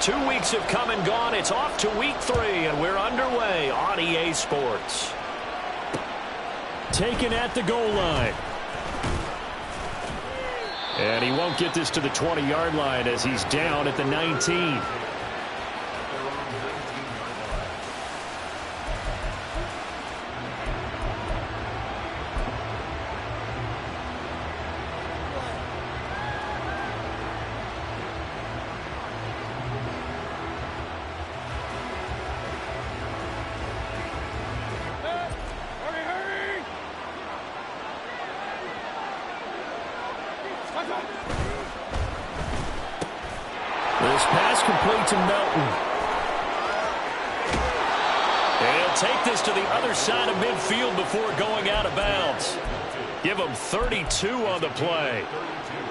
2 weeks have come and gone. It's off to week 3, and we're underway on EA Sports. Taken at the goal line. And he won't get this to the 20-yard line as he's down at the 19. This pass complete to Melton. And he'll take this to the other side of midfield before going out of bounds. Give him 32 on the play.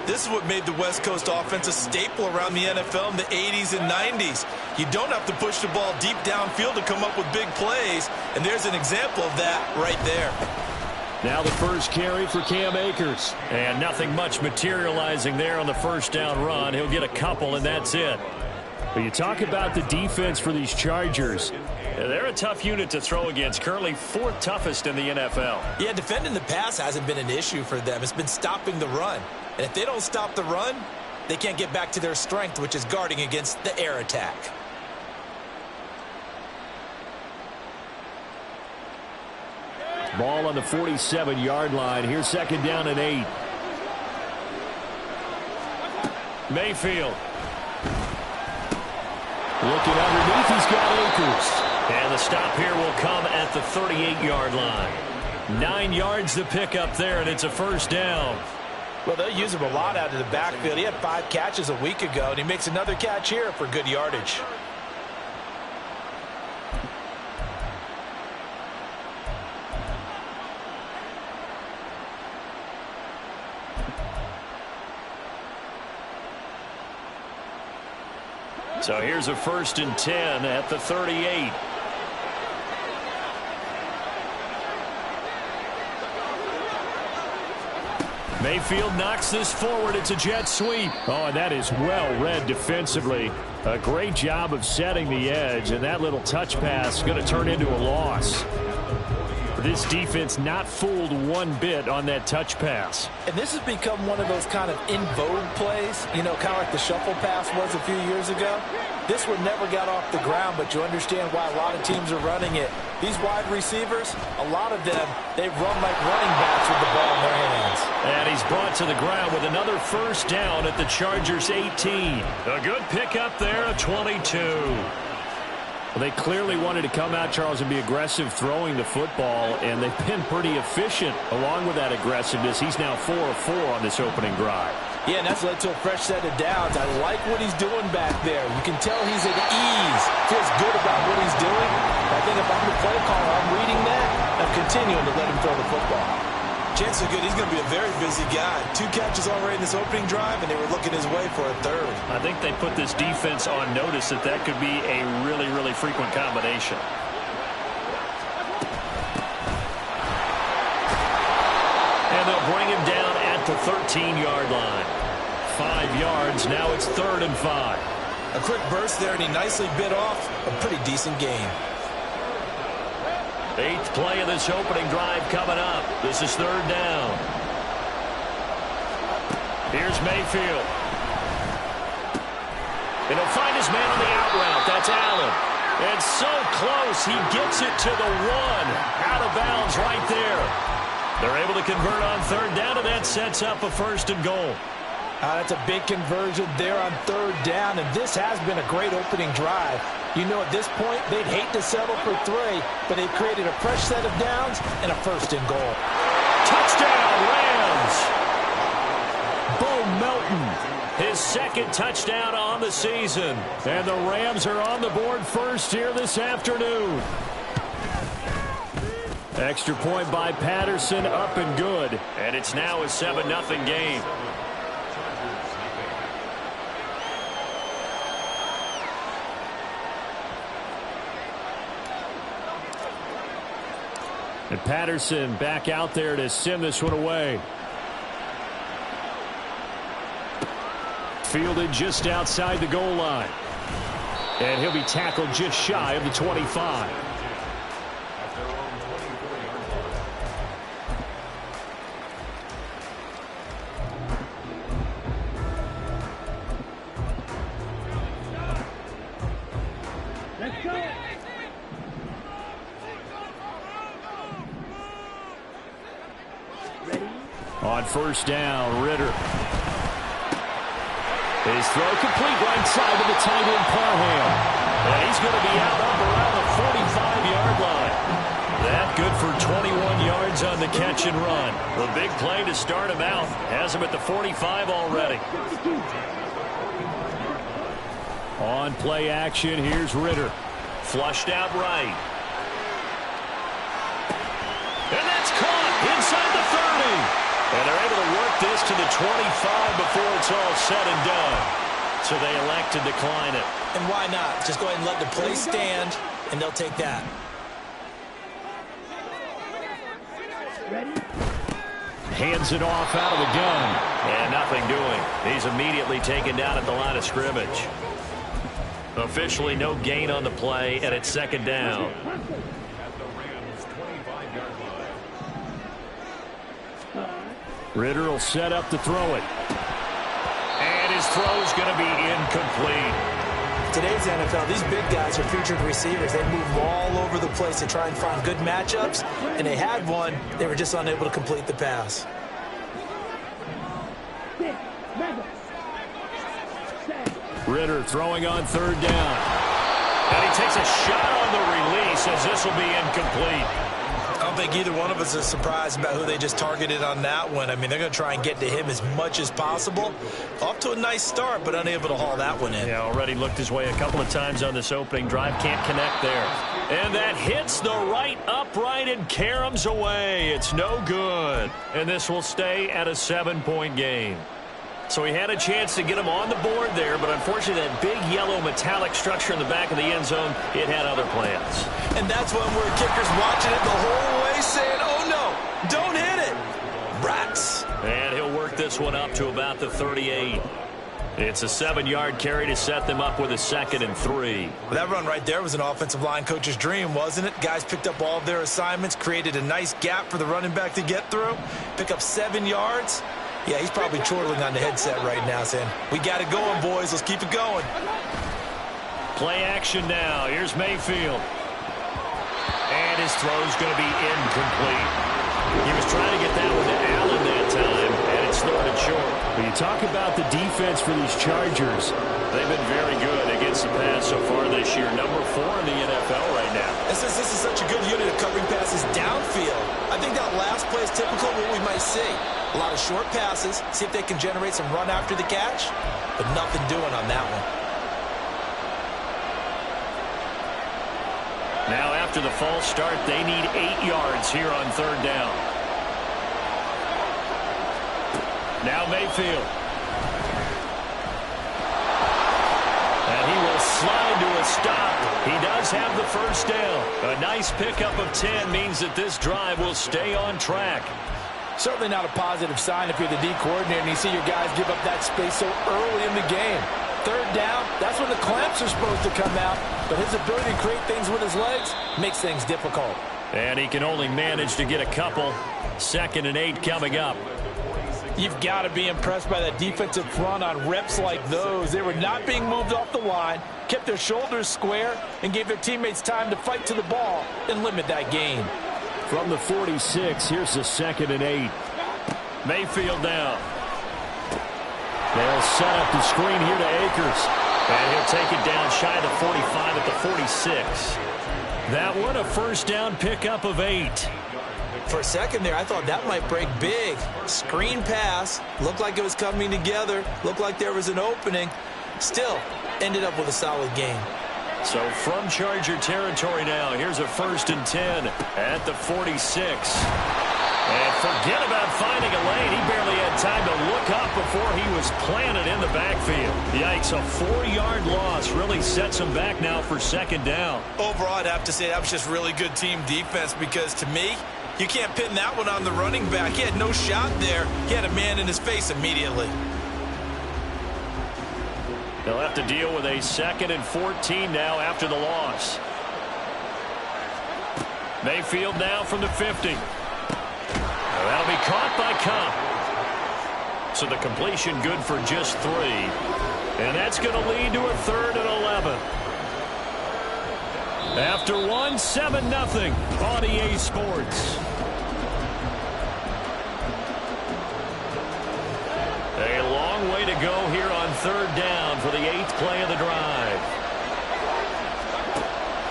This is what made the West Coast offense a staple around the NFL in the 80s and 90s. You don't have to push the ball deep downfield to come up with big plays, and there's an example of that right there. Now the first carry for Cam Akers. And nothing much materializing there on the first down run. He'll get a couple, and that's it. But you talk about the defense for these Chargers. They're a tough unit to throw against, currently 4th toughest in the NFL. Yeah, defending the pass hasn't been an issue for them. It's been stopping the run. And if they don't stop the run, they can't get back to their strength, which is guarding against the air attack. Ball on the 47-yard line. Here's second down and 8. Mayfield. Looking underneath, he's got Akers. And the stop here will come at the 38-yard line. 9 yards to pick up there, and it's a first down. Well, they'll use him a lot out of the backfield. He had 5 catches a week ago, and he makes another catch here for good yardage. So here's a 1st and 10 at the 38. Mayfield knocks this forward. It's a jet sweep. Oh, and that is well read defensively. A great job of setting the edge, and that little touch pass is going to turn into a loss. This defense not fooled one bit on that touch pass. And this has become one of those kind of in vogue plays, you know, kind of like the shuffle pass was a few years ago. This one never got off the ground, but you understand why a lot of teams are running it. These wide receivers, a lot of them, they run like running backs with the ball in their hands. And he's brought to the ground with another first down at the Chargers 18. A good pickup there, a 22. Well, they clearly wanted to come out, Charles, and be aggressive throwing the football, and they've been pretty efficient along with that aggressiveness. He's now 4 of 4 on this opening drive. Yeah, and that's led to a fresh set of downs. I like what he's doing back there. You can tell he's at ease. Feels good about what he's doing. I think if I'm the play caller, I'm reading that. I'm continuing to let him throw the football. Chances are good. He's going to be a very busy guy. 2 catches already in this opening drive, and they were looking his way for a 3rd. I think they put this defense on notice that that could be a really, really frequent combination. And they'll bring him down at the 13-yard line. 5 yards. Now it's 3rd and 5. A quick burst there, and he nicely bit off a pretty decent gain. 8th play of this opening drive coming up. This is 3rd down. Here's Mayfield. And he'll find his man on the out route. That's Allen. And so close, he gets it to the 1. Out of bounds right there. They're able to convert on 3rd down, and that sets up a 1st and goal. That's a big conversion there on 3rd down, and this has been a great opening drive. You know, at this point, they'd hate to settle for 3, but they've created a fresh set of downs and a 1st and goal. Touchdown, Rams! Bo Melton, his 2nd touchdown on the season. And the Rams are on the board first here this afternoon. Extra point by Patterson, up and good. And it's now a 7-0 game. And Patterson back out there to send this one away. Fielded just outside the goal line. And he'll be tackled just shy of the 25. On first down, Ritter. His throw complete right side to the tight end, Parham. And he's going to be out up around the 45-yard line. That good for 21 yards on the catch and run. The big play to start him out. Has him at the 45 already. On play action, here's Ritter. Flushed out right. And that's caught inside the 30. And they're able to work this to the 25 before it's all said and done. So they elect to decline it. And why not? Just go ahead and let the play stand, and they'll take that. Ready? Hands it off out of the gun. And nothing doing. He's immediately taken down at the line of scrimmage. Officially no gain on the play, and it's second down. Ritter will set up to throw it. And his throw's going to be incomplete. Today's NFL, these big guys are featured receivers. They move all over the place to try and find good matchups, and they had one. They were just unable to complete the pass. Ritter throwing on third down. And he takes a shot on the release as this will be incomplete. I don't think either one of us is surprised about who they just targeted on that one. I mean, they're going to try and get to him as much as possible. Off to a nice start, but unable to haul that one in. Yeah, already looked his way a couple of times on this opening drive. Can't connect there. And that hits the right upright and caroms away. It's no good. And this will stay at a 7-point game. So he had a chance to get him on the board there, but unfortunately that big yellow metallic structure in the back of the end zone, it had other plans. And that's when we're kickers watching it the whole way saying, oh no, don't hit it. Brats. And he'll work this one up to about the 38. It's a 7-yard carry to set them up with a 2nd and 3. Well, that run right there was an offensive line coach's dream, wasn't it? Guys picked up all of their assignments, created a nice gap for the running back to get through, pick up 7 yards. Yeah, he's probably chortling on the headset right now saying, we got it going, boys. Let's keep it going. Play action now. Here's Mayfield. And his throw's going to be incomplete. He was trying to get that one to Allen that time, and it's thwarted short. When you talk about the defense for these Chargers, they've been very good against the pass so far this year. Number 4 in the NFL right now. And since this is such a good unit of covering passes downfield, I think that last play is typical of what we might see. A lot of short passes, see if they can generate some run after the catch, but nothing doing on that one. Now after the false start, they need 8 yards here on third down. Now Mayfield. And he will slide to a stop. He does have the first down. A nice pickup of 10 means that this drive will stay on track. Certainly not a positive sign if you're the D coordinator and you see your guys give up that space so early in the game. Third down, that's when the clamps are supposed to come out, but his ability to create things with his legs makes things difficult. And he can only manage to get a couple. 2nd and 8 coming up. You've got to be impressed by that defensive front on reps like those. They were not being moved off the line, kept their shoulders square, and gave their teammates time to fight to the ball and limit that gain. From the 46, here's the 2nd and 8. Mayfield down. They'll set up the screen here to Akers. And he'll take it down shy of the 45 at the 46. That one a first down pickup of 8. For a second there, I thought that might break big. Screen pass. Looked like it was coming together. Looked like there was an opening. Still, ended up with a solid gain. So from Charger territory now, here's a 1st and 10 at the 46. And forget about finding a lane. He barely had time to look up before he was planted in the backfield. Yikes, a 4-yard loss really sets him back now for 2nd down. Overall, I'd have to say that was just really good team defense because to me, you can't pin that one on the running back. He had no shot there. He had a man in his face immediately. They'll have to deal with a 2nd and 14 now after the loss. Mayfield now from the 50. That'll be caught by Kupp. So the completion good for just 3. And that's going to lead to a 3rd and 11. After 1, 7-0 on EA Sports. A long way to go here on 3rd down for the 8th play of the drive.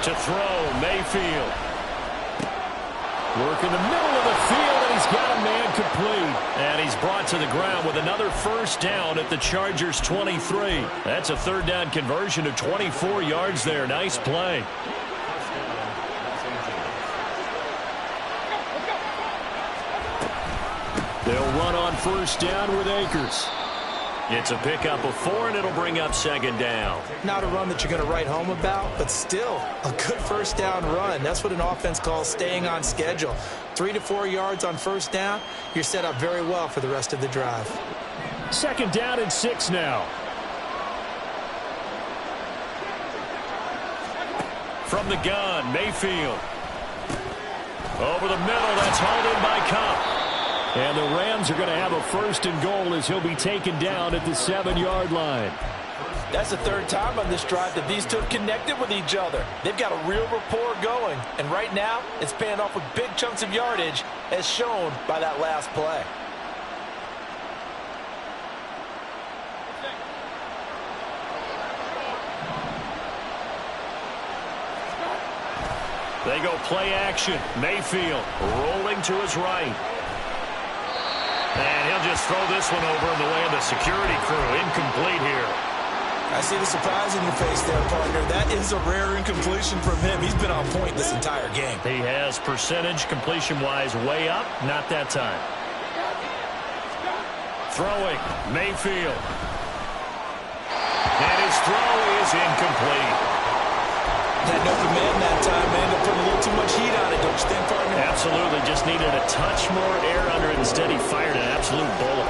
To throw, Mayfield. Work in the middle of the field, and he's got a man complete. And he's brought to the ground with another 1st down at the Chargers' 23. That's a 3rd down conversion of 24 yards there. Nice play. They'll run on 1st down with Akers. It's a pickup of 4, and it'll bring up 2nd down. Not a run that you're going to write home about, but still a good 1st down run. That's what an offense calls staying on schedule. 3 to 4 yards on 1st down, you're set up very well for the rest of the drive. 2nd down and 6 now. From the gun, Mayfield. Over the middle, that's hauled in by Kupp. And the Rams are going to have a 1st and goal as he'll be taken down at the 7-yard line. That's the 3rd time on this drive that these two have connected with each other. They've got a real rapport going. And right now, it's paying off with big chunks of yardage, as shown by that last play. They go play action. Mayfield rolling to his right. And he'll just throw this one over in the way of the security crew. Incomplete here. I see the surprise in your face there, partner. That is a rare incompletion from him. He's been on point this entire game. He has percentage completion-wise way up. Not that time. Throwing, Mayfield. And his throw is incomplete. Had no command that time, man. They put a little too much heat on it, don't you think, partner? Absolutely. Just needed a touch more air under it. Instead, he fired an absolute bullet.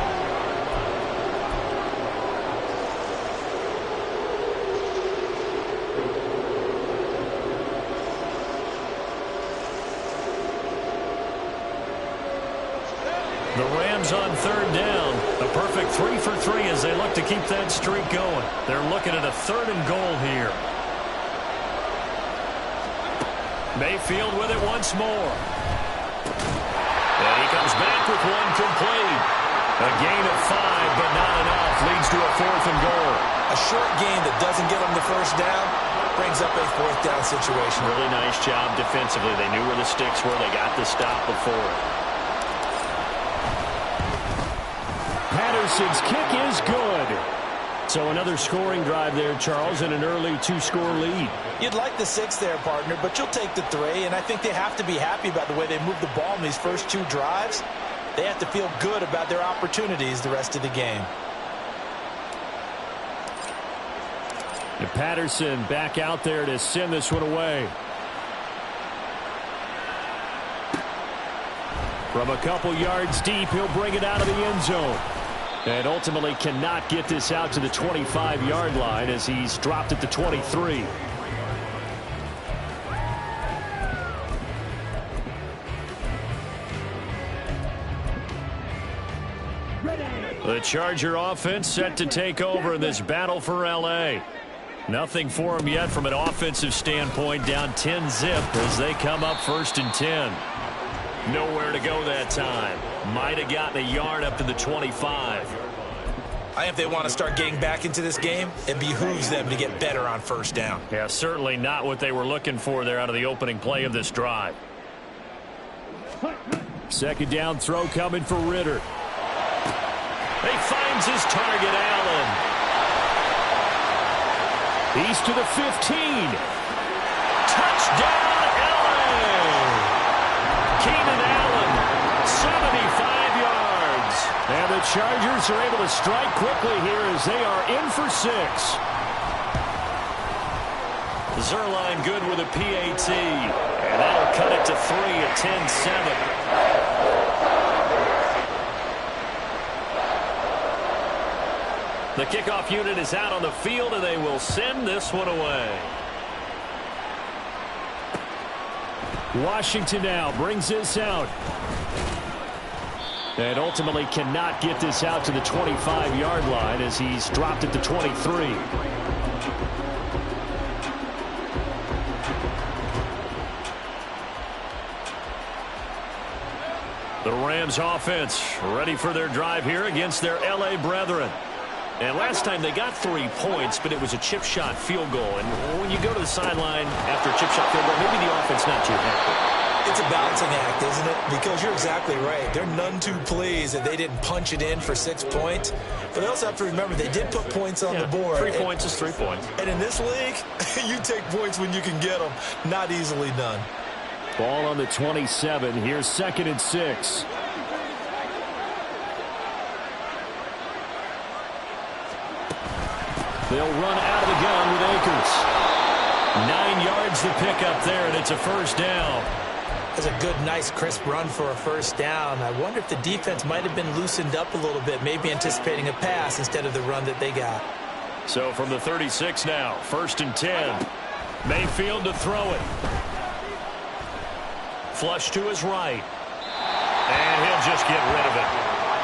The Rams on 3rd down. A perfect 3 for 3 as they look to keep that streak going. They're looking at a 3rd and goal here. Mayfield with it once more. And he comes back with one complete. A gain of 5, but not enough. Leads to a 4th and goal. A short gain that doesn't get them the 1st down brings up a 4th down situation. Really nice job defensively. They knew where the sticks were. They got the stop before it. Patterson's kick is good. So another scoring drive there, Charles, and an early 2-score lead. You'd like the 6 there, partner, but you'll take the 3, and I think they have to be happy about the way they moved the ball in these first 2 drives. They have to feel good about their opportunities the rest of the game. And Patterson back out there to send this one away. From a couple yards deep, he'll bring it out of the end zone. And ultimately cannot get this out to the 25-yard line as he's dropped at the 23. The Charger offense set to take over in this battle for L.A. Nothing for them yet from an offensive standpoint, down 10-zip as they come up 1st and 10. Nowhere to go that time. Might have gotten a yard up to the 25. I think if they want to start getting back into this game, it behooves them to get better on 1st down. Yeah, certainly not what they were looking for there out of the opening play of this drive. 2nd down throw coming for Ritter. He finds his target, Allen. He's to the 15. Touchdown, Allen. Keenan Allen, 75 yards. And the Chargers are able to strike quickly here as they are in for 6. Zuerlein good with a PAT. And that'll cut it to 3 at 10-7. The kickoff unit is out on the field, and they will send this one away. Washington now brings this out. And ultimately cannot get this out to the 25-yard line as he's dropped it to 23. The Rams offense ready for their drive here against their L.A. brethren. And last time they got 3 points, but it was a chip shot field goal. And when you go to the sideline after a chip shot field goal, maybe the offense not too happy. It's a balancing act, isn't it? Because you're exactly right. They're none too pleased that they didn't punch it in for 6 points. But they also have to remember they did put points on the board. 3 points is 3 points. And in this league, you take points when you can get them. Not easily done. Ball on the 27. Here's 2nd and 6. They'll run out of the gun with Akers. 9 yards to pick up there, and it's a first down. That's a good, nice, crisp run for a first down. I wonder if the defense might have been loosened up a little bit, maybe anticipating a pass instead of the run that they got. So from the 36 now, 1st and 10. Mayfield to throw it. Flush to his right. And he'll just get rid of it.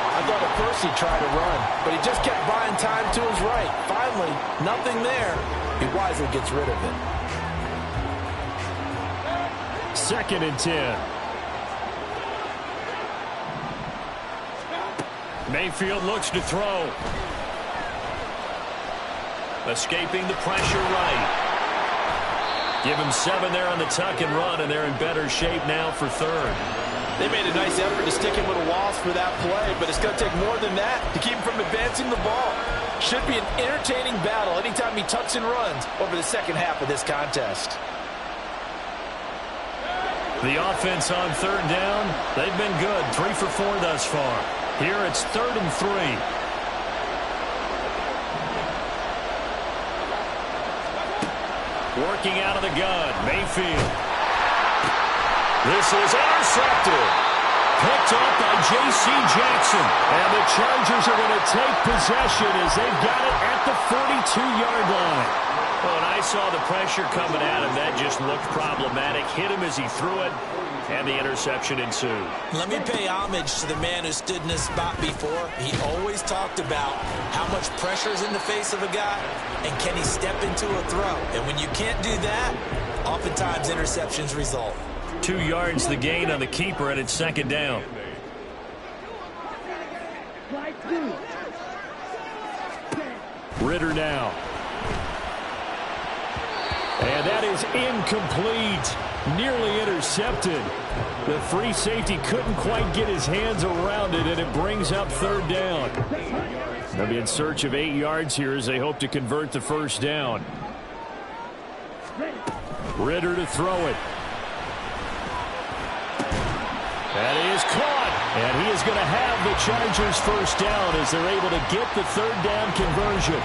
I thought at first he'd try to run, but he just kept buying time to his right. Finally, nothing there. He wisely gets rid of it. 2nd and 10. Mayfield looks to throw. Escaping the pressure right. Give him 7 there on the tuck and run, and they're in better shape now for 3rd. They made a nice effort to stick him with a loss for that play, but it's going to take more than that to keep him from advancing the ball. Should be an entertaining battle anytime he tucks and runs over the second half of this contest. The offense on 3rd down, they've been good. 3 for 4 thus far. Here it's 3rd and 3. Working out of the gun, Mayfield. This is intercepted. Picked up by J.C. Jackson. And the Chargers are going to take possession as they've got it at the 42-yard line. Well, when I saw the pressure coming at him, that just looked problematic. Hit him as he threw it, and the interception ensued. Let me pay homage to the man who stood in this spot before. He always talked about how much pressure is in the face of a guy, and can he step into a throw. And when you can't do that, oftentimes interceptions result. 2 yards the gain on the keeper, and it's 2nd down. Ritter now. And that is incomplete. Nearly intercepted. The free safety couldn't quite get his hands around it, and it brings up 3rd down. They'll be in search of 8 yards here as they hope to convert the first down. Ritter to throw it. That is caught. And he is going to have the Chargers first down as they're able to get the 3rd down conversion.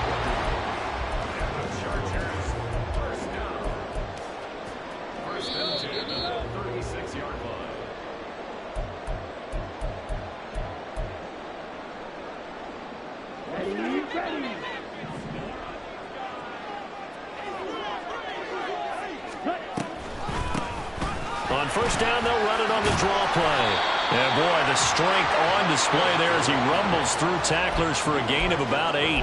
On 1st down, they'll run it on the draw play. And boy, the strength on display there as he rumbles through tacklers for a gain of about 8.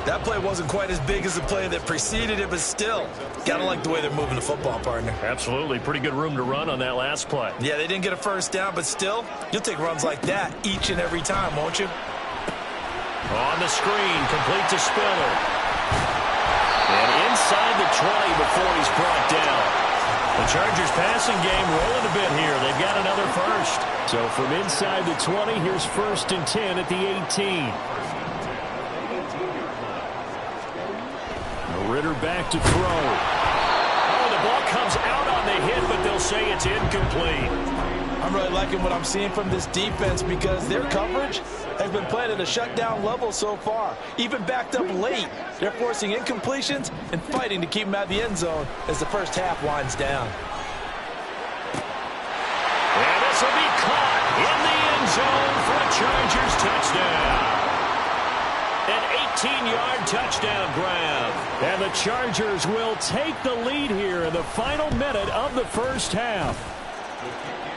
That play wasn't quite as big as the play that preceded it, but still, gotta like the way they're moving the football, partner. Absolutely. Pretty good room to run on that last play. Yeah, they didn't get a first down, but still, you'll take runs like that each and every time, won't you? On the screen, complete to Spiller. And inside the 20 before he's brought down. The Chargers passing game rolling a bit here. They've got another first. So from inside the 20, here's 1st and 10 at the 18. Ritter back to throw. Oh, the ball comes out on the hit, but they'll say it's incomplete. I'm really liking what I'm seeing from this defense because their coverage has been playing at a shutdown level so far. Even backed up late, they're forcing incompletions and fighting to keep them out of the end zone as the first half winds down. And this will be caught in the end zone for a Chargers touchdown. An 15-yard touchdown grab. And the Chargers will take the lead here in the final minute of the first half.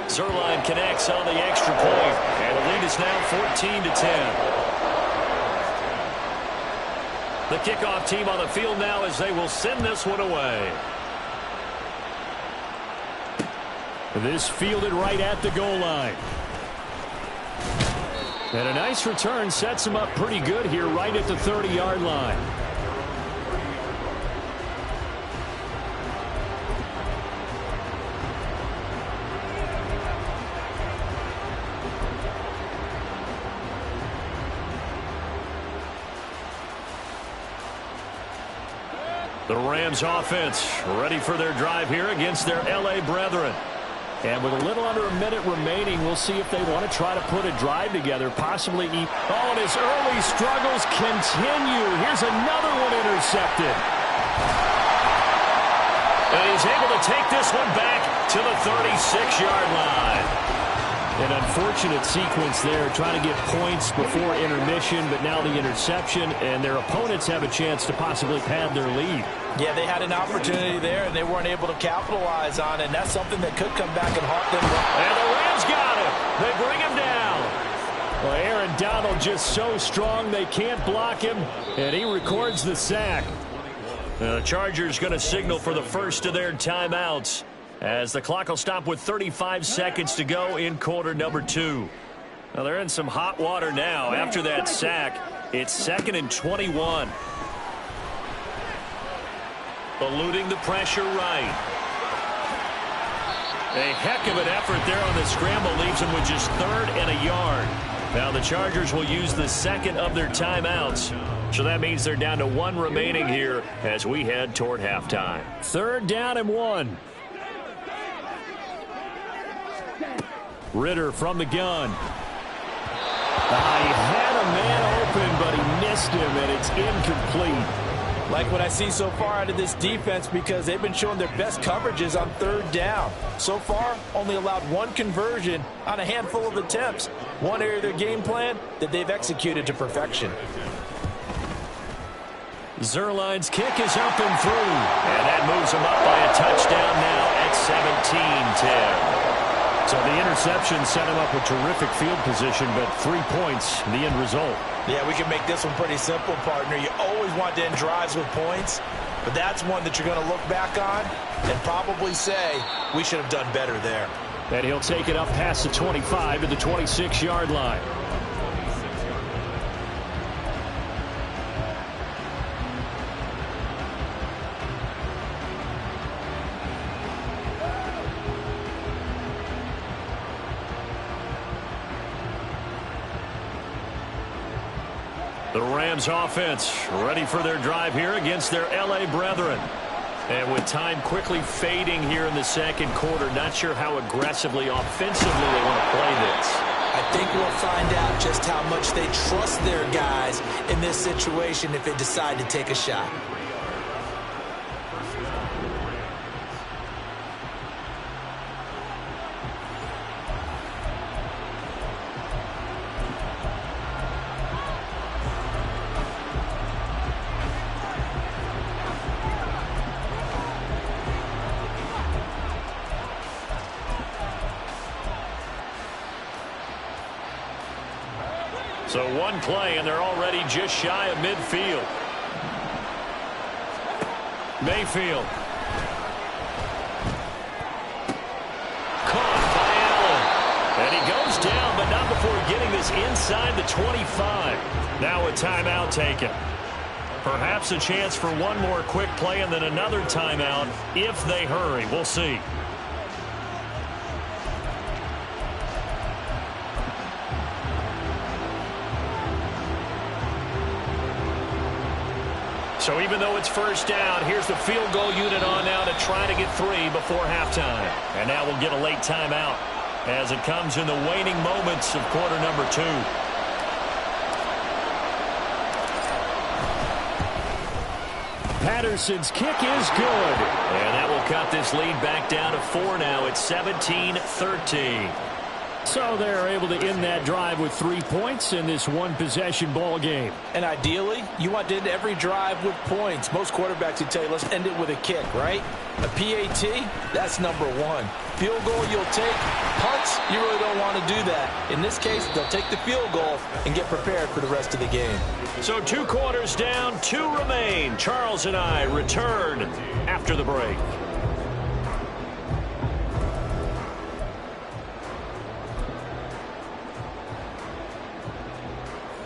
Zuerlein connects on the extra point, and the lead is now 14-10. The kickoff team on the field now as they will send this one away. This fielded right at the goal line. And a nice return sets him up pretty good here right at the 30-yard line. The Rams offense ready for their drive here against their L.A. brethren. And with a little under a minute remaining, we'll see if they want to try to put a drive together, possibly eat. Oh, and his early struggles continue. Here's another one intercepted. And he's able to take this one back to the 36-yard line. An unfortunate sequence there, trying to get points before intermission, but now the interception, and their opponents have a chance to possibly pad their lead. Yeah, they had an opportunity there, and they weren't able to capitalize on it, and that's something that could come back and haunt them. And the Rams got him. They bring him down. Well, Aaron Donald just so strong they can't block him, and he records the sack. The Chargers going to signal for the first of their timeouts, as the clock will stop with 35 seconds to go in quarter number 2. Now they're in some hot water now after that sack. It's 2nd and 21. Eluding the pressure right. A heck of an effort there on the scramble leaves them with just 3rd and a yard. Now the Chargers will use the second of their timeouts. So that means they're down to 1 remaining here as we head toward halftime. 3rd down and 1. Ridder from the gun. He had a man open, but he missed him, and it's incomplete. Like what I see so far out of this defense, because they've been showing their best coverages on 3rd down. So far, only allowed 1 conversion on a handful of attempts. One area of their game plan that they've executed to perfection. Zuerlein's kick is up and through. And that moves him up by a touchdown now at 17-10. So the interception set him up with terrific field position, but 3 points, the end result. Yeah, we can make this one pretty simple, partner. You always want to end drives with points, but that's one that you're going to look back on and probably say, we should have done better there. And he'll take it up past the 25 to the 26-yard line. The Rams offense ready for their drive here against their L.A. brethren. And with time quickly fading here in the second quarter, not sure how aggressively, offensively they want to play this. I think we'll find out just how much they trust their guys in this situation if they decide to take a shot. So one play, and they're already just shy of midfield. Mayfield. Caught by Allen. And he goes down, but not before getting this inside the 25. Now a timeout taken. Perhaps a chance for one more quick play and then another timeout if they hurry. We'll see. So even though it's first down, here's the field goal unit on now to try to get 3 before halftime. And now we'll get a late timeout as it comes in the waning moments of quarter number 2. Patterson's kick is good. And that will cut this lead back down to 4 now. It's 17-13. So they're able to end that drive with 3 points in this one-possession ball game. And ideally, you want to end every drive with points. Most quarterbacks would tell you, let's end it with a kick, right? A PAT, that's number one. Field goal you'll take. Punts, you really don't want to do that. In this case, they'll take the field goal and get prepared for the rest of the game. So 2 quarters down, 2 remain. Charles and I return after the break.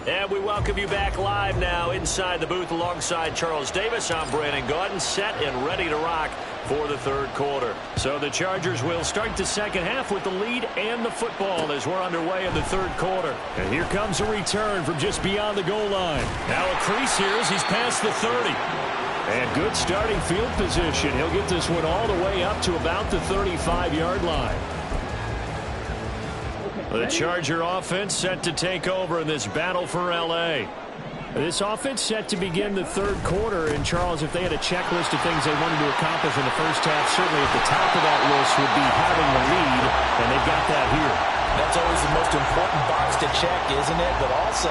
And we welcome you back live now inside the booth alongside Charles Davis. I'm Brandon Gaudin, set and ready to rock for the third quarter. So the Chargers will start the second half with the lead and the football as we're underway in the third quarter. And here comes a return from just beyond the goal line. Now a crease here as he's past the 30. And good starting field position. He'll get this one all the way up to about the 35-yard line. The Charger offense set to take over in this battle for L.A. This offense set to begin the third quarter. And, Charles, if they had a checklist of things they wanted to accomplish in the first half, certainly at the top of that list would be having the lead, and they've got that here. That's always the most important box to check, isn't it? But also,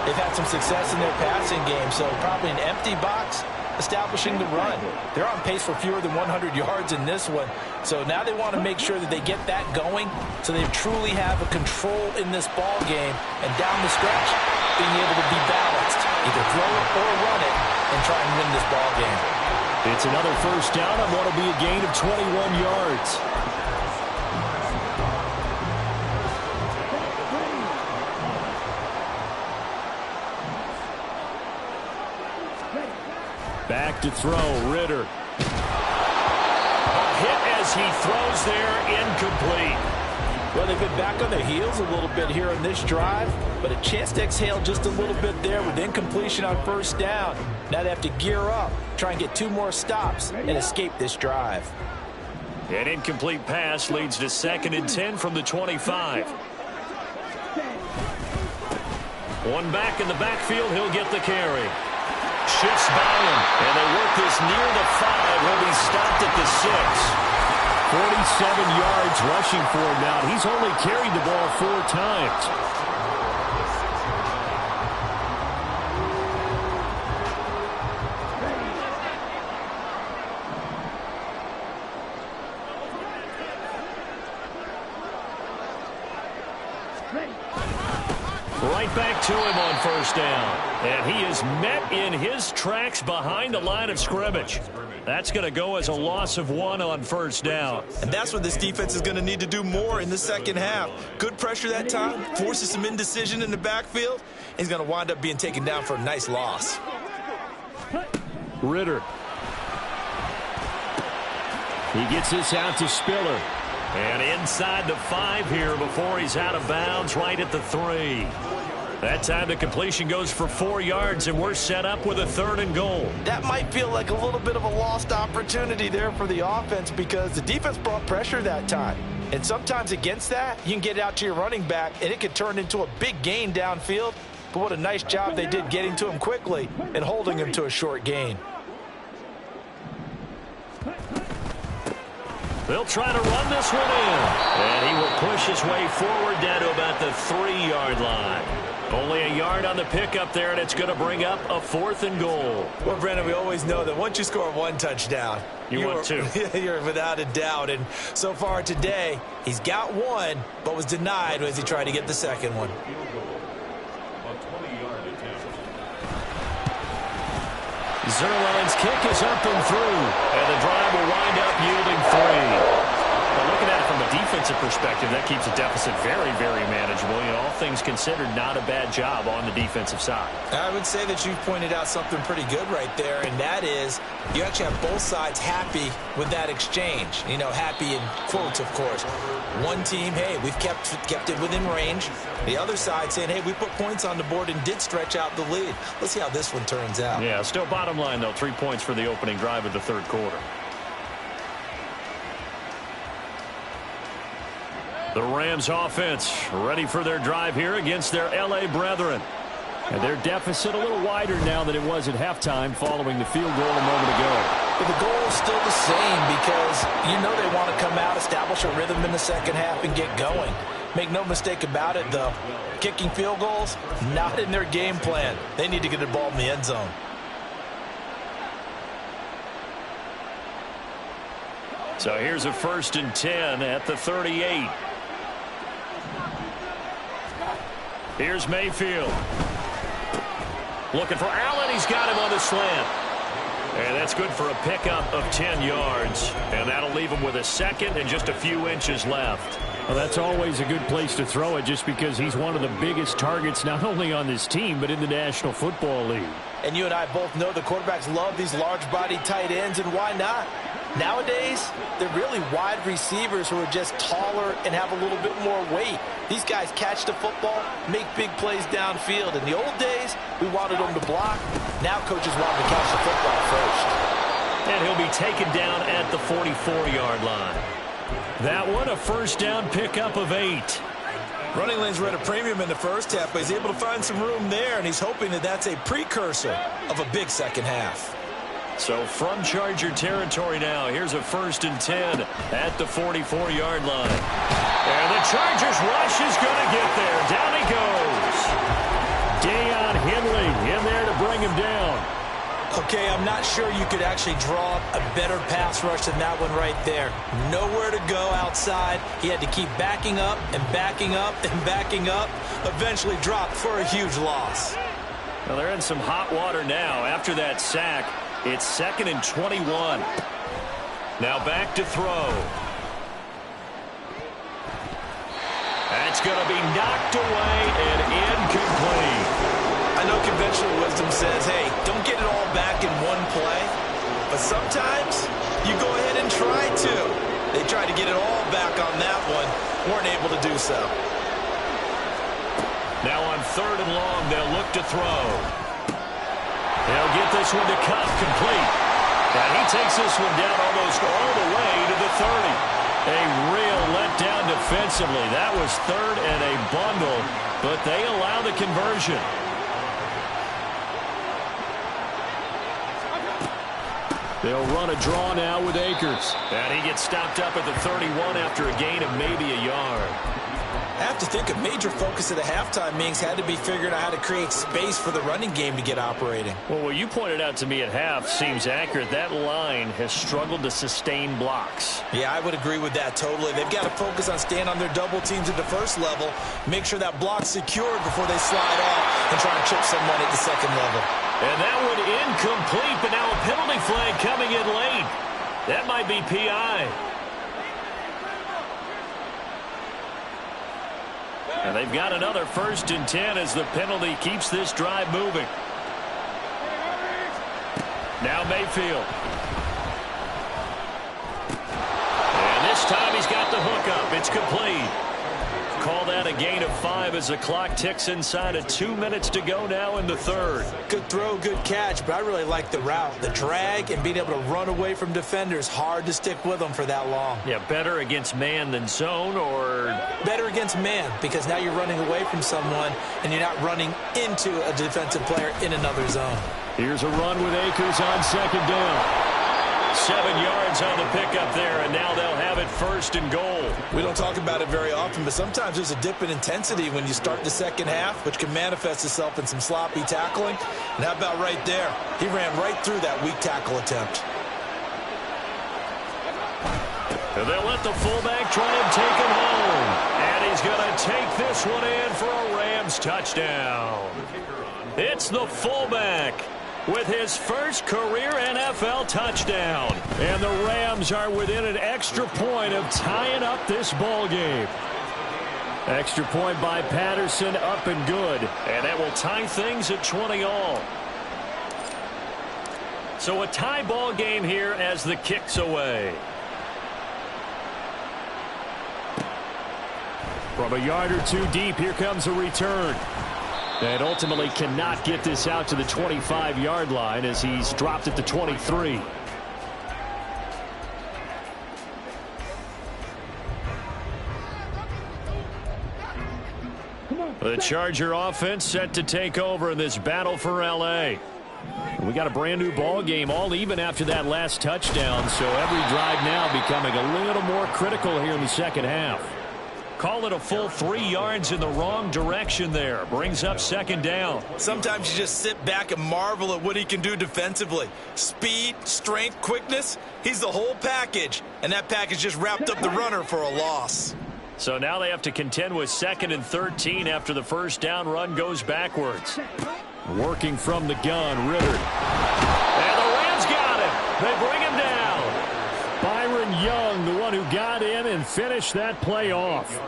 they've had some success in their passing game, so probably an empty box establishing the run. They're on pace for fewer than 100 yards in this one. So now they want to make sure that they get that going so they truly have a control in this ball game. And down the stretch, being able to be balanced. Either throw it or run it and try and win this ball game. It's another first down on what will be a gain of 21 yards. Back to throw, Ritter. A hit as he throws there, incomplete. Well, they've been back on their heels a little bit here in this drive, but a chance to exhale just a little bit there with incompletion on first down. Now they have to gear up, try and get 2 more stops, and escape this drive. An incomplete pass leads to 2nd and 10 from the 25. One back in the backfield, he'll get the carry. Shifts by him, and they work this near the 5. He'll be stopped at the 6. 47 yards rushing for him now. He's only carried the ball 4 times. Right back to him on first down. And he is met in his tracks behind the line of scrimmage. That's going to go as a loss of 1 on first down. And that's what this defense is going to need to do more in the second half. Good pressure that time, forces some indecision in the backfield. He's going to wind up being taken down for a nice loss. Ritter. He gets this out to Spiller. And inside the 5 here before he's out of bounds, right at the 3. That time the completion goes for 4 yards, and we're set up with a 3rd and goal. That might feel like a little bit of a lost opportunity there for the offense because the defense brought pressure that time. And sometimes against that, you can get out to your running back, and it could turn into a big gain downfield. But what a nice job they did getting to him quickly and holding him to a short gain. They'll try to run this one in. And he will push his way forward down to about the 3-yard line. Only a yard on the pickup there, and it's going to bring up a 4th and goal. Well, Brandon, we always know that once you score 1 touchdown, you want 2. You're without a doubt. And so far today, he's got 1, but was denied as he tried to get the second one. Zerline's kick is up and through, and the drive will wind up yielding 3. Well, looking at it from a defensive perspective, that keeps the deficit very, very manageable. You know, all things considered, not a bad job on the defensive side. I would say that you've pointed out something pretty good right there, and that is you actually have both sides happy with that exchange. You know, happy in quotes, of course. One team, hey, we've kept it within range. The other side saying, hey, we put points on the board and did stretch out the lead. Let's see how this one turns out. Yeah, still bottom line, though, 3 points for the opening drive of the third quarter. The Rams offense ready for their drive here against their L.A. brethren. And their deficit a little wider now than it was at halftime following the field goal a moment ago. But the goal is still the same because you know they want to come out, establish a rhythm in the second half, and get going. Make no mistake about it, though. Kicking field goals, not in their game plan. They need to get the ball in the end zone. So here's a 1st and 10 at the 38. Here's Mayfield. Looking for Allen. He's got him on the slant. And that's good for a pickup of 10 yards. And that'll leave him with a 2nd and just a few inches left. Well, that's always a good place to throw it just because he's one of the biggest targets not only on this team but in the National Football League. And you and I both know the quarterbacks love these large-bodied tight ends, and why not? Nowadays, they're really wide receivers who are just taller and have a little bit more weight. These guys catch the football, make big plays downfield. In the old days, we wanted them to block. Now coaches want them to catch the football first. And he'll be taken down at the 44-yard line. That one, a 1st down pickup of 8. Running lanes were at a premium in the first half, but he's able to find some room there, and he's hoping that that's a precursor of a big second half. So from Charger territory now, here's a 1st and 10 at the 44-yard line. And the Chargers rush is going to get there. Down he goes. Deion Henley in there to bring him down. Okay, I'm not sure you could actually draw a better pass rush than that one right there. Nowhere to go outside. He had to keep backing up and backing up and backing up. Eventually dropped for a huge loss. Well, they're in some hot water now. After that sack, it's 2nd and 21. Now back to throw. That's going to be knocked away and incomplete. I know conventional wisdom says, hey, don't get it all back in one play. But sometimes you go ahead and try to. They tried to get it all back on that one. Weren't able to do so. Now on 3rd and long, they'll look to throw. They'll get this one to Kupp complete. And he takes this one down almost all the way to the 30. A real letdown defensively. That was 3rd and a bundle, but they allow the conversion. They'll run a draw now with Akers. And he gets stopped up at the 31 after a gain of maybe a yard. I have to think a major focus of the halftime meetings had to be figuring out how to create space for the running game to get operating. Well, what you pointed out to me at half seems accurate. That line has struggled to sustain blocks. Yeah, I would agree with that totally. They've got to focus on staying on their double teams at the first level, make sure that block's secured before they slide off and try and chip someone at the second level. And that one incomplete, but now a penalty flag coming in late. That might be PI. And they've got another 1st and 10 as the penalty keeps this drive moving. Now Mayfield. And this time he's got the hook up. It's complete. Call that a gain of 5 as the clock ticks inside of 2 minutes to go now in the 3rd. Good throw, good catch, but I really like the route. The drag and being able to run away from defenders. Hard to stick with them for that long. Yeah, better against man than zone, or better against man, because now you're running away from someone and you're not running into a defensive player in another zone. Here's a run with Akers on 2nd down. 7 yards on the pickup there, and now they'll have it 1st and goal. We don't talk about it very often, but sometimes there's a dip in intensity when you start the second half, which can manifest itself in some sloppy tackling. And how about right there? He ran right through that weak tackle attempt. And they'll let the fullback try and take him home. And he's going to take this one in for a Rams touchdown. It's the fullback with his first career NFL touchdown. And the Rams are within an extra point of tying up this ball game. Extra point by Patterson, up and good. And that will tie things at 20 all. So a tie ball game here as the kick's away. From a yard or two deep, here comes a return. And ultimately cannot get this out to the 25-yard line as he's dropped at the 23. The Charger offense set to take over in this battle for L.A. We got a brand new ball game, all even after that last touchdown, so every drive now becoming a little more critical here in the second half. Call it a full 3 yards in the wrong direction there. Brings up second down. Sometimes you just sit back and marvel at what he can do defensively. Speed, strength, quickness. He's the whole package. And that package just wrapped up the runner for a loss. So now they have to contend with 2nd and 13 after the first down run goes backwards. Working from the gun, Ritter. And the Rams got him. They bring him down. Byron Young, the one who got in and finished that play off.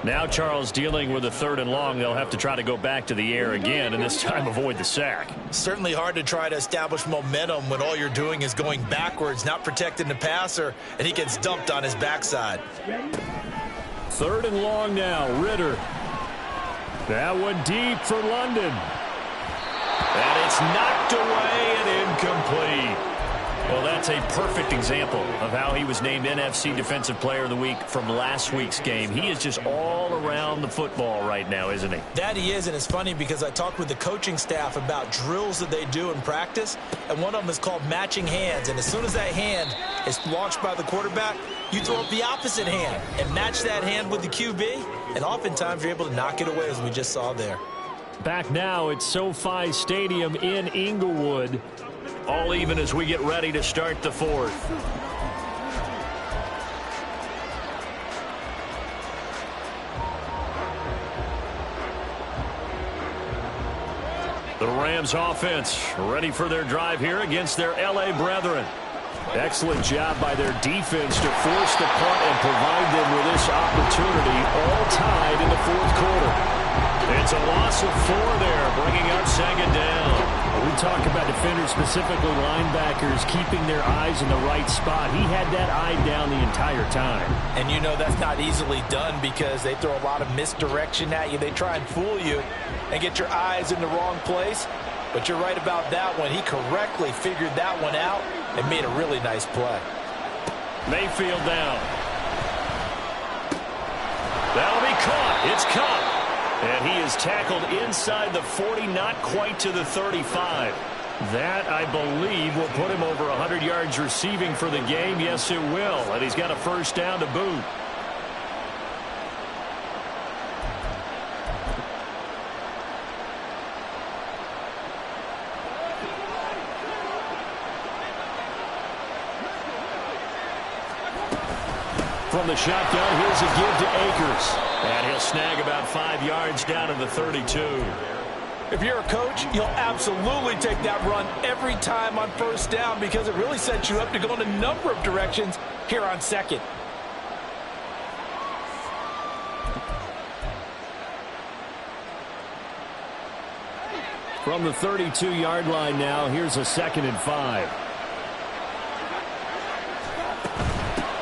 Now Charles dealing with a 3rd and long. They'll have to try to go back to the air again and this time avoid the sack. Certainly hard to try to establish momentum when all you're doing is going backwards, not protecting the passer, and he gets dumped on his backside. 3rd and long now, Ritter. That one deep for London. And it's knocked away and incomplete. Well, that's a perfect example of how he was named NFC Defensive Player of the Week from last week's game. He is just all around the football right now, isn't he? That he is, and it's funny because I talked with the coaching staff about drills that they do in practice, and one of them is called matching hands. And as soon as that hand is launched by the quarterback, you throw up the opposite hand and match that hand with the QB, and oftentimes you're able to knock it away, as we just saw there. Back now at SoFi Stadium in Inglewood. All even as we get ready to start the 4th. The Rams offense ready for their drive here against their LA brethren. Excellent job by their defense to force the punt and provide them with this opportunity, all tied in the 4th quarter. It's a loss of 4 there, bringing up second down. We talk about defenders, specifically linebackers, keeping their eyes in the right spot. He had that eye down the entire time. And you know that's not easily done because they throw a lot of misdirection at you. They try and fool you and get your eyes in the wrong place. But you're right about that one. He correctly figured that one out and made a really nice play. Mayfield down. That'll be caught. It's caught. And he is tackled inside the 40, not quite to the 35. That, I believe, will put him over 100 yards receiving for the game. Yes, it will. And he's got a first down to boot. From the shotgun, here's a give to Akers. And he'll snag about 5 yards down to the 32. If you're a coach, you'll absolutely take that run every time on first down because it really sets you up to go in a number of directions here on 2nd. From the 32-yard line now, here's a 2nd and 5.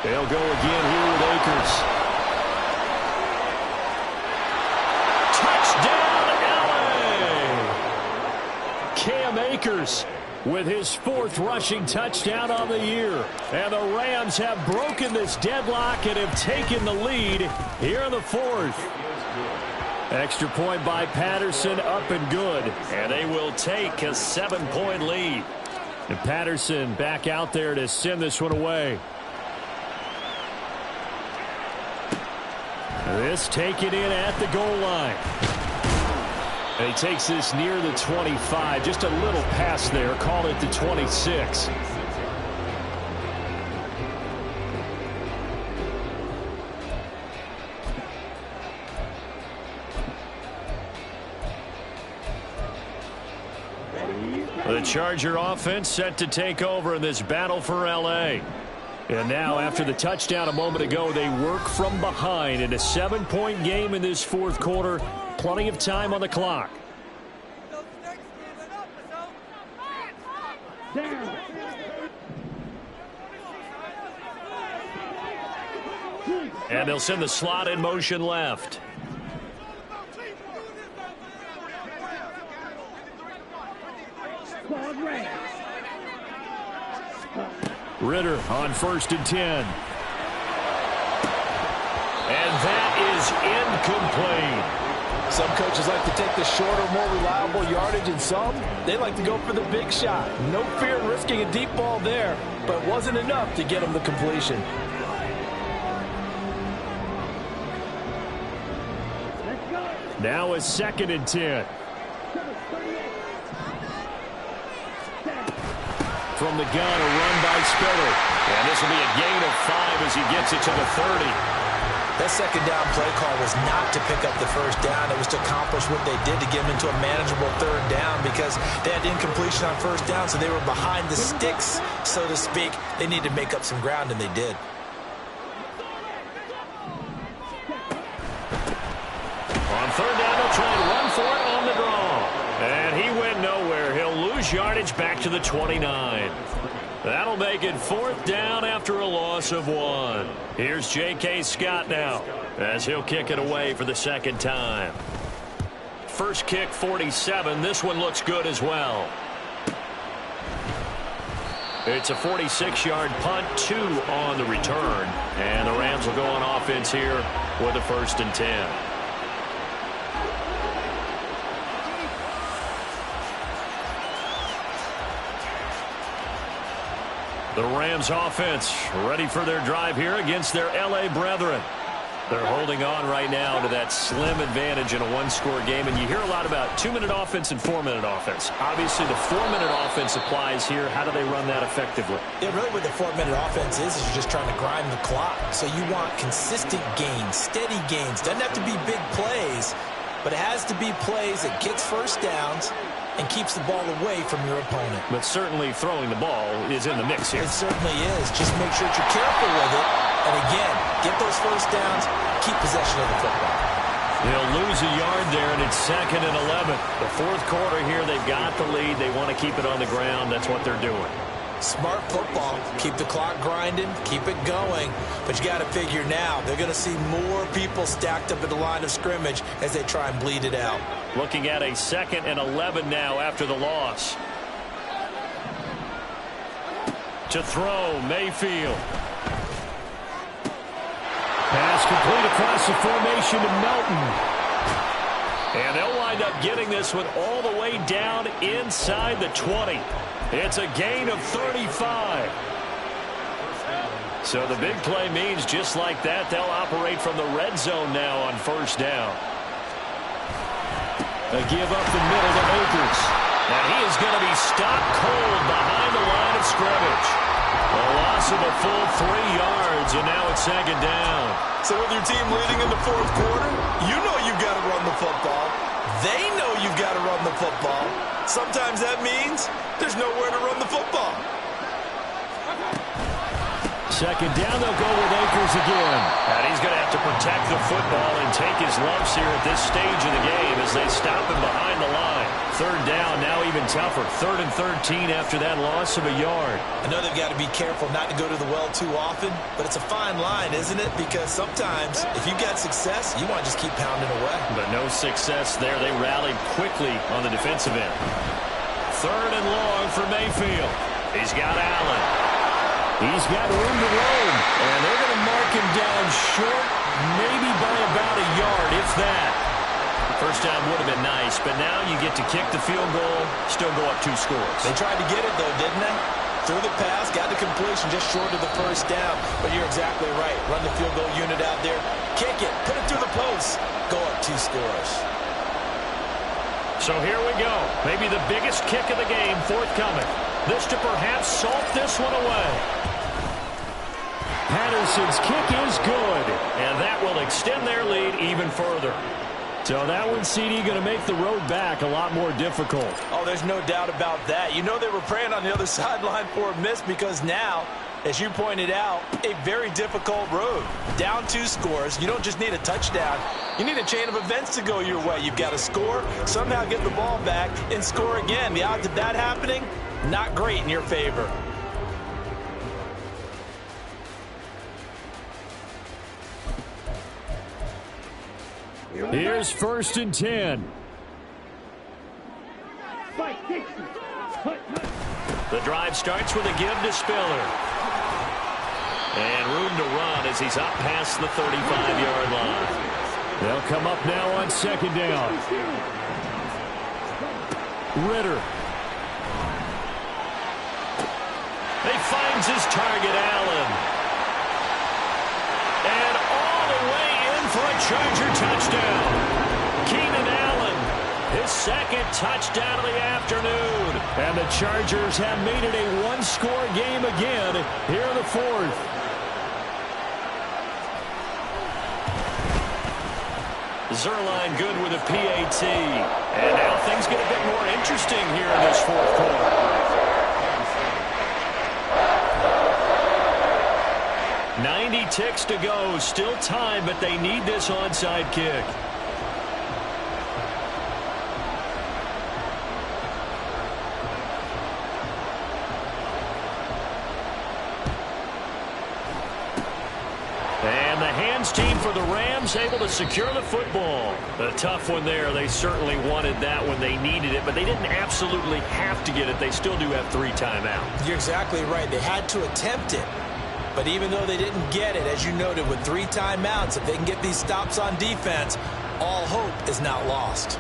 They'll go again here with Akers. Touchdown, LA! Cam Akers with his 4th rushing touchdown on the year. And the Rams have broken this deadlock and have taken the lead here in the 4th. Extra point by Patterson, up and good. And they will take a 7-point lead. And Patterson back out there to send this one away. This taken in at the goal line. And he takes this near the 25. Just a little pass there. Call it the 26. The Charger offense set to take over in this battle for L.A. And now, after the touchdown a moment ago, they work from behind in a 7-point game in this 4th quarter. Plenty of time on the clock. And they'll send the slot in motion left. Ritter on 1st and 10. And that is incomplete. Some coaches like to take the shorter, more reliable yardage, and some, they like to go for the big shot. No fear in risking a deep ball there, but it wasn't enough to get him the completion. Now a 2nd and 10. From the gun, a run by Spiller. And this will be a gain of 5 as he gets it to the 30. That second down play call was not to pick up the first down. It was to accomplish what they did to get them into a manageable 3rd down because they had incompletion on 1st down, so they were behind the sticks, so to speak. They needed to make up some ground, and they did. On 3rd down, they'll try and run for it on the draw. And he went nowhere. He'll lose yardage back to the 29. That'll make it 4th down after a loss of 1. Here's J.K. Scott now as he'll kick it away for the 2nd time. First kick, 47. This one looks good as well. It's a 46-yard punt, 2 on the return. And the Rams will go on offense here with a 1st and 10. The Rams offense ready for their drive here against their L.A. brethren. They're holding on right now to that slim advantage in a 1-score game. And you hear a lot about 2-minute offense and 4-minute offense. Obviously, the 4-minute offense applies here. How do they run that effectively? Yeah, really what the 4-minute offense is you're just trying to grind the clock. So you want consistent gains, steady gains. Doesn't have to be big plays, but it has to be plays that gets first downs and keeps the ball away from your opponent. But certainly throwing the ball is in the mix here. It certainly is. Just make sure that you're careful with it. And again, get those first downs, keep possession of the football. They'll lose a yard there, and it's 2nd and 11. The 4th quarter here, they've got the lead. They want to keep it on the ground. That's what they're doing. Smart football. Keep the clock grinding. Keep it going. But you got to figure now, they're going to see more people stacked up at the line of scrimmage as they try and bleed it out. Looking at a 2nd and 11 now after the loss. To throw, Mayfield. Pass complete across the formation to Melton. And they'll wind up getting this one all the way down inside the 20. It's a gain of 35. So the big play means just like that, they'll operate from the red zone now on 1st down. A give up the middle to Akers. And he is going to be stopped cold behind the line of scrimmage. A loss of a full 3 yards, and now it's 2nd down. So with your team leading in the 4th quarter, you know you've got to run the football. They know you've got to run the football. Sometimes that means there's nowhere to run the football. 2nd down, they'll go with Akers again. And he's going to have to protect the football and take his lumps here at this stage of the game as they stop him behind the line. 3rd down, now even tougher. 3rd and 13 after that loss of a yard. I know they've got to be careful not to go to the well too often, but it's a fine line, isn't it? Because sometimes if you've got success, you want to just keep pounding away. But no success there. They rallied quickly on the defensive end. 3rd and long for Mayfield. He's got Allen. He's got room to roam. And they're going to mark him down short, maybe by about a yard, if that. First down would have been nice, but now you get to kick the field goal, still go up 2 scores. They tried to get it, though, didn't they? Threw the pass, got the completion just short of the 1st down. But you're exactly right. Run the field goal unit out there. Kick it. Put it through the post. Go up 2 scores. So here we go. Maybe the biggest kick of the game forthcoming. This to perhaps salt this one away. Patterson's kick is good, and that will extend their lead even further. So that one, CD, going to make the road back a lot more difficult. Oh, there's no doubt about that. You know they were praying on the other sideline for a miss because now, as you pointed out, a very difficult road. Down 2 scores. You don't just need a touchdown. You need a chain of events to go your way. You've got to score, somehow get the ball back, and score again. The odds of that happening, not great in your favor. Here's 1st and 10. The drive starts with a give to Spiller. And room to run as he's up past the 35-yard line. They'll come up now on 2nd down. Ritter. He finds his target, Allen. And all the way in for a Charger touchdown. Keenan Allen, his second touchdown of the afternoon. And the Chargers have made it a one-score game again here in the fourth. Zuerlein good with a PAT. And now things get a bit more interesting here in this fourth quarter. 90 ticks to go. Still time, but they need this onside kick. And the hands team for the Rams able to secure the football. A tough one there. They certainly wanted that when they needed it, but they didn't absolutely have to get it. They still do have 3 timeouts. You're exactly right. They had to attempt it. But even though they didn't get it, as you noted, with 3 timeouts, if they can get these stops on defense, all hope is not lost.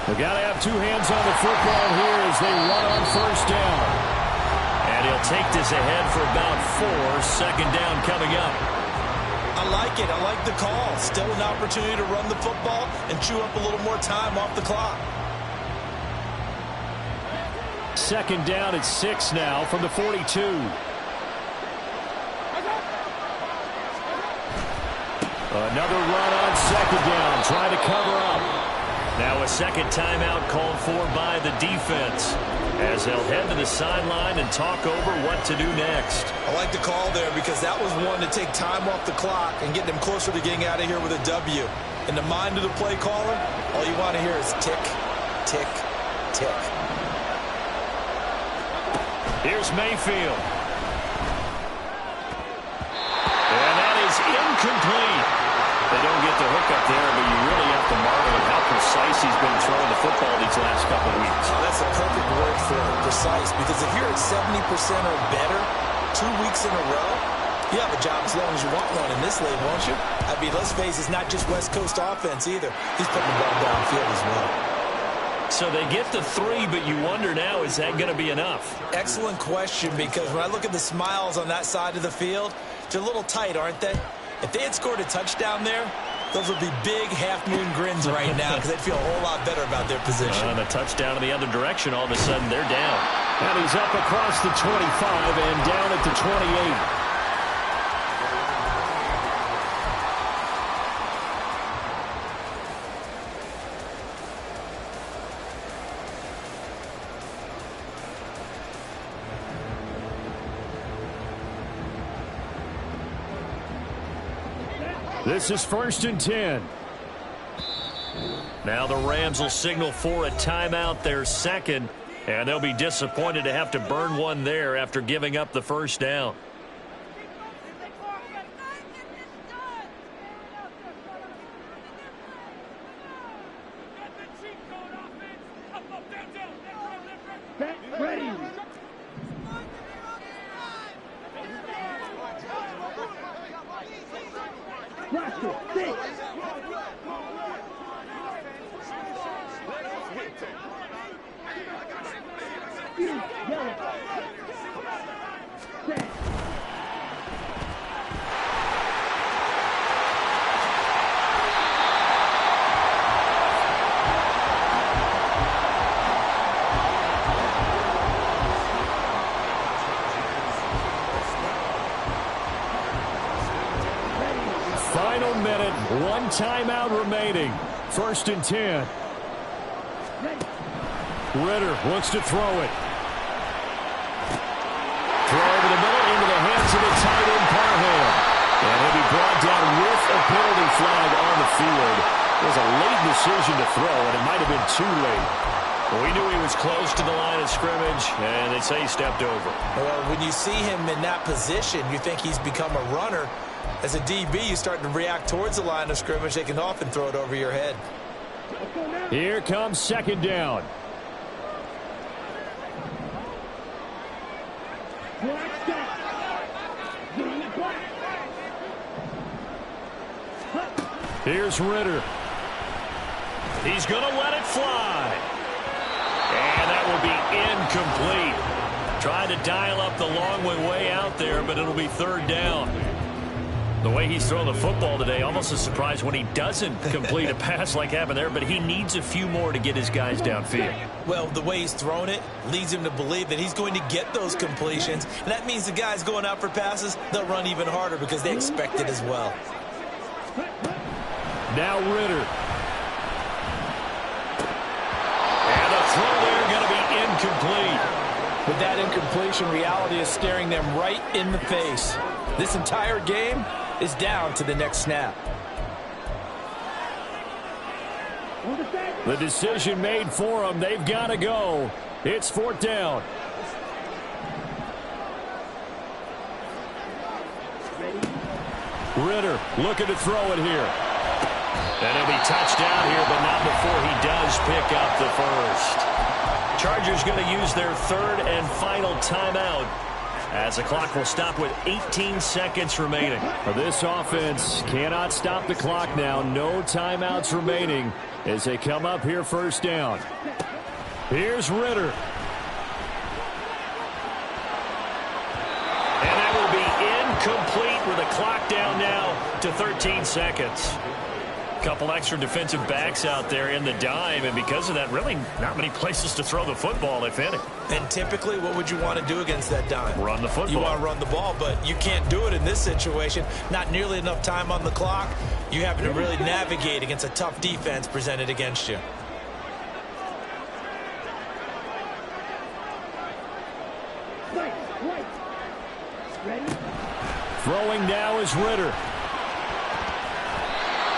They've got to have 2 hands on the football here as they run on first down. And he'll take this ahead for about 4. Second down coming up. I like it. I like the call. Still an opportunity to run the football and chew up a little more time off the clock. Second down at 6 now from the 42. Another run on second down, trying to cover up. Now a second timeout called for by the defense as they'll head to the sideline and talk over what to do next. I like the call there because that was one to take time off the clock and get them closer to getting out of here with a W. In the mind of the play caller, all you want to hear is tick, tick, tick. Here's Mayfield. And that is incomplete. They don't get the hook up there, but you really have to marvel at how precise he's been throwing the football these last couple of weeks. Oh, that's a perfect word for it, precise, because if you're at 70% or better 2 weeks in a row, you have a job as long as you want one in this league, won't you? I mean, let's face it, it's not just West Coast offense either. He's putting the ball downfield as well. So they get the 3, but you wonder now, is that going to be enough? Excellent question, because when I look at the smiles on that side of the field, they're a little tight, aren't they? If they had scored a touchdown there, those would be big half-moon grins right now because they'd feel a whole lot better about their position. And a touchdown in the other direction, all of a sudden they're down. And he's up across the 25 and down at the 28. This is 1st and 10. Now the Rams will signal for a timeout, their second, and they'll be disappointed to have to burn one there after giving up the first down. Ready. Final minute, 1 timeout remaining. 1st and 10. Ritter wants to throw it. Throw over the middle into the hands of the tight end Parham. And he'll be brought down with a penalty flag on the field. It was a late decision to throw, and it might have been too late. Well, we knew he was close to the line of scrimmage, and they say he stepped over. Well, when you see him in that position, you think he's become a runner. As a DB, you start to react towards the line of scrimmage. They can often throw it over your head. Here comes second down. Here's Ritter. He's going to let it fly. And that will be incomplete. Trying to dial up the long way out there, but it'll be third down. The way he's throwing the football today, almost a surprise when he doesn't complete a pass like happened there, but he needs a few more to get his guys downfield. Well, the way he's thrown it leads him to believe that he's going to get those completions. And that means the guys going out for passes, they'll run even harder because they expect it as well. Now Ritter. And the throw there going to be incomplete. With that incompletion, reality is staring them right in the face. This entire game is down to the next snap. The decision made for them. They've got to go. It's fourth down. Ritter looking to throw it here. And it'll be touchdown here, but not before he does pick up the first. Chargers going to use their third and final timeout as the clock will stop with 18 seconds remaining. This offense cannot stop the clock now. No timeouts remaining as they come up here first down. Here's Ritter. And that will be incomplete with a clock down now to 13 seconds. Couple extra defensive backs out there in the dime, and because of that, really not many places to throw the football, if any. And typically, what would you want to do against that dime? Run the football. You want to run the ball, but you can't do it in this situation. Not nearly enough time on the clock. You have to really navigate against a tough defense presented against you. Throwing now is Ritter.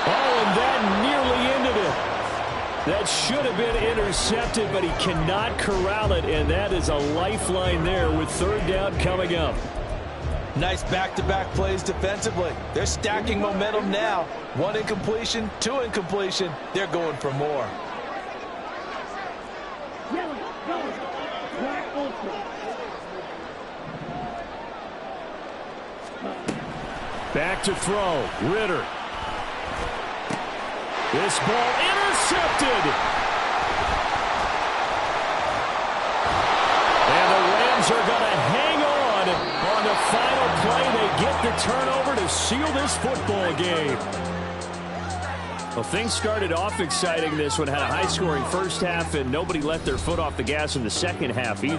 Oh, and that nearly ended it. That should have been intercepted, but he cannot corral it, and that is a lifeline there with third down coming up. Nice back-to-back plays defensively. They're stacking momentum now. One incompletion, two incompletion. They're going for more. Back to throw. Ritter. This ball intercepted. And the Rams are going to hang on the final play. They get the turnover to seal this football game. Well, things started off exciting. This one had a high-scoring first half, and nobody let their foot off the gas in the second half either.